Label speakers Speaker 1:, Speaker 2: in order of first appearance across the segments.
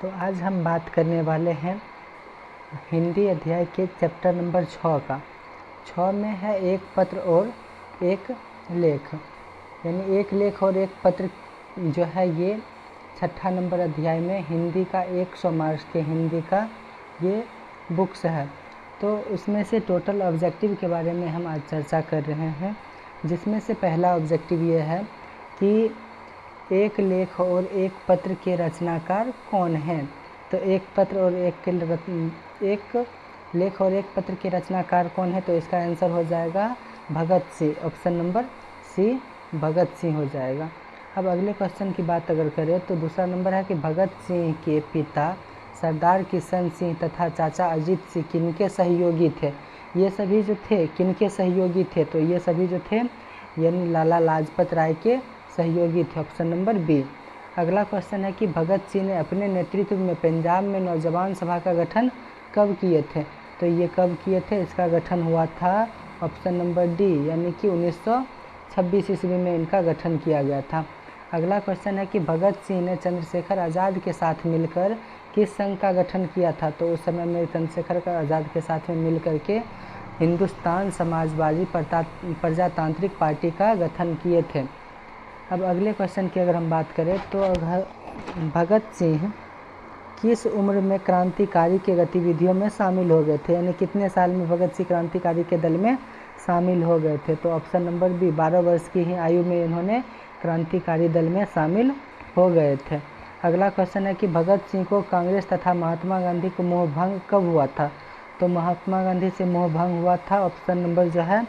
Speaker 1: तो आज हम बात करने वाले हैं हिंदी अध्याय के चैप्टर नंबर 6 का। 6 में है एक पत्र और एक लेख, यानी एक लेख और एक पत्र जो है ये 6ठा नंबर अध्याय में हिंदी का 100 मार्क्स के हिंदी का ये बुक्स है। तो उसमें से टोटल ऑब्जेक्टिव के बारे में हम आज चर्चा कर रहे हैं, जिसमें से पहला ऑब्जेक्टिव ये है कि एक लेख और एक पत्र के रचनाकार कौन हैं। तो एक लेख और एक पत्र के रचनाकार कौन है, तो इसका आंसर हो जाएगा Bhagat Singh. Option number C Bhagat Singh हो जाएगा। अब अगले क्वेश्चन की बात अगर करें तो दूसरा नंबर है कि भगत सिंह के पिता सरदार किशन सिंह तथा चाचा अजीत सिंह किनके सहयोगी थे। ये सभी जो थे किनके सहयोगी थे, तो ये सभी जो थे यानी लाला लाजपत राय के सहयोगी थे। Option number B. अगला क्वेश्चन है कि भगत सिंह ने अपने नेतृत्व में पंजाब में नौजवान सभा का गठन कब किए थे। तो ये कब किए थे, इसका गठन हुआ था ऑप्शन नंबर डी, यानी कि 1926 ईस्वी में इनका गठन किया गया था। अगला क्वेश्चन है कि भगत सिंह ने चंद्रशेखर आज़ाद के साथ मिलकर किस संघ का गठन किया था। तो उस समय में चंद्रशेखर आज़ाद के साथ में मिल करके हिंदुस्तान समाजवादी प्रजातांत्रिक पार्टी का गठन किए थे। अब अगले क्वेश्चन की अगर हम बात करें तो भगत सिंह किस उम्र में क्रांतिकारी के गतिविधियों में शामिल हो गए थे, यानी कितने साल में भगत सिंह क्रांतिकारी के दल में शामिल हो गए थे। तो ऑप्शन नंबर बी 12 वर्ष की ही आयु में इन्होंने क्रांतिकारी दल में शामिल हो गए थे। अगला क्वेश्चन है कि भगत सिंह को कांग्रेस तथा महात्मा गांधी को मोहभंग कब हुआ था। तो महात्मा गांधी से मोहभंग हुआ था ऑप्शन नंबर जो है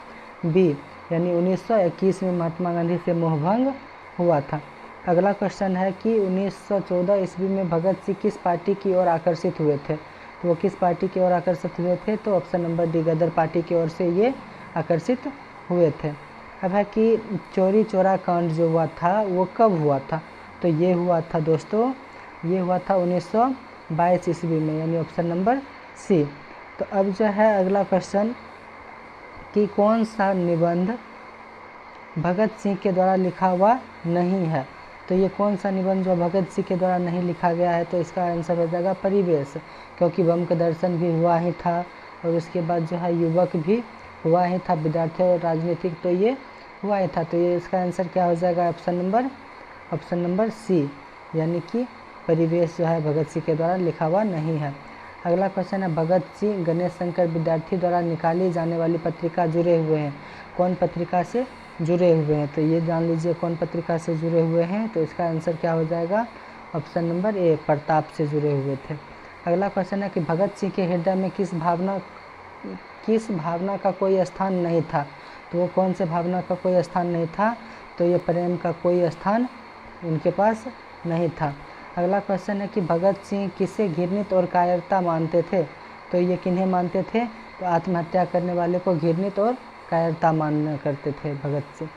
Speaker 1: बी, यानी 1921 में महात्मा गांधी से मोहभंग हुआ था। अगला क्वेश्चन है कि 1914 ईस्वी में भगत सिंह किस पार्टी की ओर आकर्षित हुए थे। तो वो किस पार्टी की ओर आकर्षित हुए थे, तो ऑप्शन नंबर डी गदर पार्टी की ओर से ये आकर्षित हुए थे। अब है कि चौरी चौरा कांड जो हुआ था वो कब हुआ था। तो ये हुआ था दोस्तों, ये हुआ था 1922 ईस्वी में, यानी ऑप्शन नंबर सी। तो अब जो है अगला क्वेश्चन कि कौन सा निबंध भगत सिंह के द्वारा लिखा हुआ नहीं है। तो ये कौन सा निबंध जो भगत सिंह के द्वारा नहीं लिखा गया है, तो इसका आंसर हो जाएगा परिवेश, क्योंकि बम का दर्शन भी हुआ ही था और उसके बाद जो है युवक भी हुआ ही था, विद्यार्थी और राजनीतिक तो ये हुआ ही था। तो ये इसका आंसर क्या हो जाएगा ऑप्शन नंबर सी, यानी कि परिवेश जो है भगत सिंह के द्वारा लिखा हुआ नहीं है। अगला क्वेश्चन है भगत सिंह गणेश शंकर विद्यार्थी द्वारा निकाली जाने वाली पत्रिका जुड़े हुए हैं, कौन पत्रिका से जुड़े हुए हैं। तो ये जान लीजिए कौन पत्रिका से जुड़े हुए हैं। तो इसका आंसर क्या हो जाएगा ऑप्शन नंबर ए, प्रताप से जुड़े हुए थे। अगला क्वेश्चन है कि भगत सिंह के हृदय में किस भावना का कोई स्थान नहीं था। तो वो कौन से भावना का कोई स्थान नहीं था, तो ये प्रेम का कोई स्थान उनके पास नहीं था। अगला क्वेश्चन है कि भगत सिंह किसे घृणित और कायरता मानते थे। तो ये किन्हें मानते थे, तो आत्महत्या करने वाले को घृणित और कायरता मानना करते थे भगत सिंह।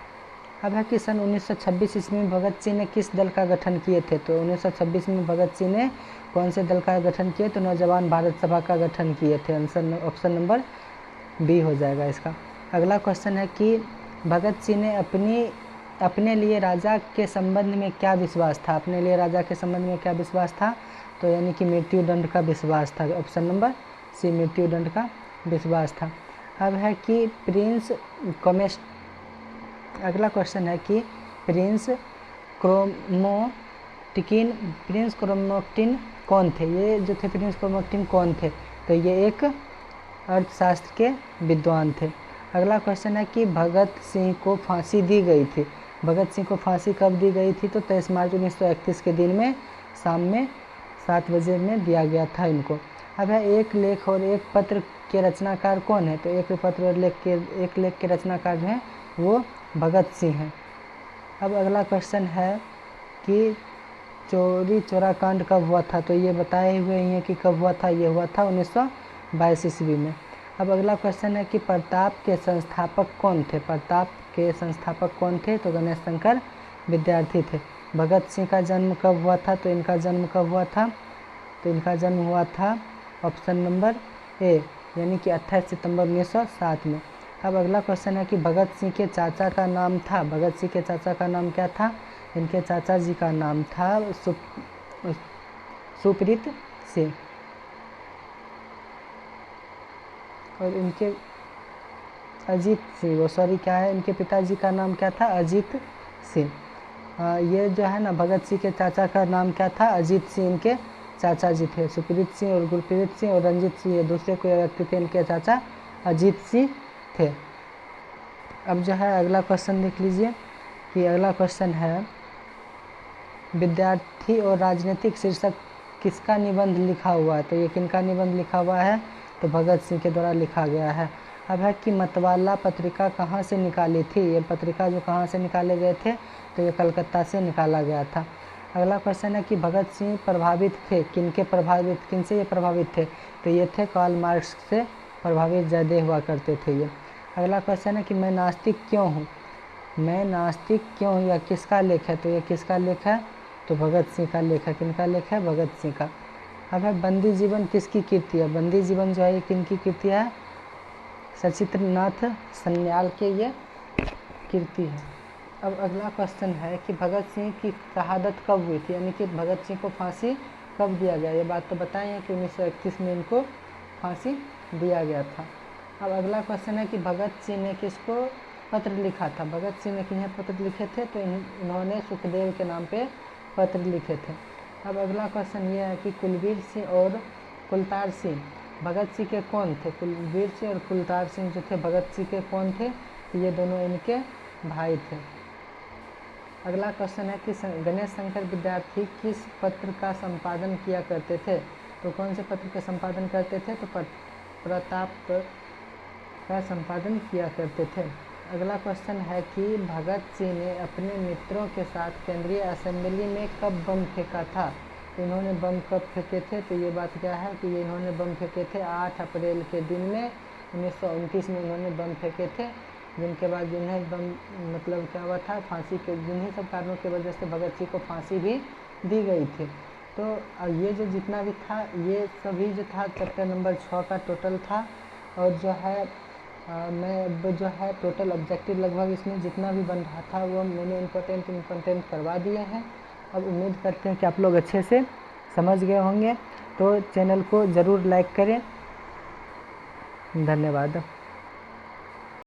Speaker 1: अब है कि सन 1926 ईस्वी में भगत सिंह ने किस दल का गठन किए थे। तो 1926 में भगत सिंह ने कौन से दल का गठन किए, तो नौजवान भारत सभा का गठन किए थे। आंसर ऑप्शन नंबर बी हो जाएगा इसका। अगला क्वेश्चन है कि भगत सिंह ने अपने लिए राजा के संबंध में क्या विश्वास था। अपने लिए राजा के संबंध में क्या विश्वास था, तो यानी कि मृत्युदंड का विश्वास था। ऑप्शन नंबर सी मृत्युदंड का विश्वास था। अब है कि अगला क्वेश्चन है कि प्रिंस क्रोमैक्टिन कौन थे। ये जो थे प्रिंस क्रोमैक्टिन कौन थे, तो ये एक अर्थशास्त्र के विद्वान थे। अगला क्वेश्चन है कि भगत सिंह को फांसी दी गई थी। भगत सिंह को फांसी कब दी गई थी, तो 23 मार्च 1931 के दिन में शाम में 7 बजे में दिया गया था इनको। अब है एक लेख और एक पत्र के रचनाकार कौन है। तो एक पत्र और एक लेख के रचनाकार हैं वो भगत सिंह हैं। अब अगला क्वेश्चन है कि चौरी चौरा कांड कब हुआ था। तो ये बताए हुए ही हैं कि कब हुआ था, ये हुआ था 1922 ईस्वी में। अब अगला क्वेश्चन है कि प्रताप के संस्थापक कौन थे। प्रताप के संस्थापक कौन थे, तो गणेश शंकर विद्यार्थी थे। भगत सिंह का जन्म कब हुआ था, तो इनका जन्म कब हुआ था, तो इनका जन्म हुआ था ऑप्शन नंबर ए, यानी कि 28 सितंबर 1907 में। अब अगला क्वेश्चन है कि भगत सिंह के चाचा का नाम था। भगत सिंह के चाचा का नाम क्या था, इनके चाचा जी का नाम था सुप्रीत सिंह, और इनके अजीत सिंह, वो सॉरी क्या है, इनके पिताजी का नाम क्या था, अजीत सिंह। ये जो है ना भगत सिंह के चाचा का नाम क्या था, अजीत सिंह इनके चाचा जी थे। सुप्रीत सिंह और गुरप्रीत सिंह और रंजीत सिंह ये दूसरे कोई व्यक्ति थे, इनके चाचा अजीत सिंह थे। अब जो है अगला क्वेश्चन देख लीजिए कि अगला क्वेश्चन है विद्यार्थी और राजनीतिक शीर्षक किसका निबंध लिखा हुआ है। तो ये किनका निबंध लिखा हुआ है, तो भगत सिंह के द्वारा लिखा गया है। अब है कि मतवाला पत्रिका कहाँ से निकाली थी, ये पत्रिका जो कहाँ से निकाले गए थे, तो ये कलकत्ता से निकाला गया था। अगला क्वेश्चन है कि भगत सिंह प्रभावित थे, किनसे ये प्रभावित थे, तो ये थे कार्ल मार्क्स से प्रभावित ज़्यादा हुआ करते थे ये। अगला क्वेश्चन है कि मैं नास्तिक क्यों हूँ, मैं नास्तिक क्यों हूँ, यह किसका लेख है, तो ये किसका लेख है, तो भगत सिंह का लेख है। किनका लेख है, भगत सिंह का। अब है बंदी जीवन किसकी कृति है, बंदी जीवन जो है ये किनकी कृति है, सचित्रनाथ सन्याल के ये कृति है। अब अगला क्वेश्चन है कि भगत सिंह की शहादत कब हुई थी, यानी कि भगत सिंह को फांसी कब दिया गया, ये बात तो बताई है कि 1931 में इनको फांसी दिया गया था। अब अगला क्वेश्चन है कि भगत सिंह ने किसको पत्र लिखा था, भगत सिंह ने किन्हें पत्र लिखे थे, तो इन्होंने सुखदेव के नाम पे पत्र लिखे थे। अब अगला क्वेश्चन ये है कि कुलवीर सिंह और कुलतार सिंह भगत सिंह के कौन थे, कुलवीर सिंह और कुलतार सिंह जो थे भगत सिंह के कौन थे, ये दोनों इनके भाई थे। अगला क्वेश्चन है कि गणेश शंकर विद्यार्थी किस पत्र का संपादन किया करते थे, तो कौन से पत्र का संपादन करते थे, तो प्रताप का संपादन किया करते थे। अगला क्वेश्चन है कि भगत सिंह ने अपने मित्रों के साथ केंद्रीय असेंबली में कब बम फेंका था, तो इन्होंने बम कब फेंके थे, तो ये बात क्या है कि इन्होंने बम फेंके थे 8 अप्रैल के दिन में 1929 में इन्होंने बम फेंके थे, जिनके बाद जिन्हें बम मतलब क्या हुआ था, फांसी के जिन्हीं सब कारणों की वजह से भगत सिंह को फांसी भी दी गई थी। तो ये जो जितना भी था ये सभी जो था चैप्टर नंबर 6 का टोटल था, और जो है मैं अब जो है टोटल ऑब्जेक्टिव लगभग इसमें जितना भी बन रहा था वो मैंने इम्पोर्टेंट करवा दिए हैं। अब उम्मीद करते हैं कि आप लोग अच्छे से समझ गए होंगे, तो चैनल को ज़रूर लाइक करें। धन्यवाद।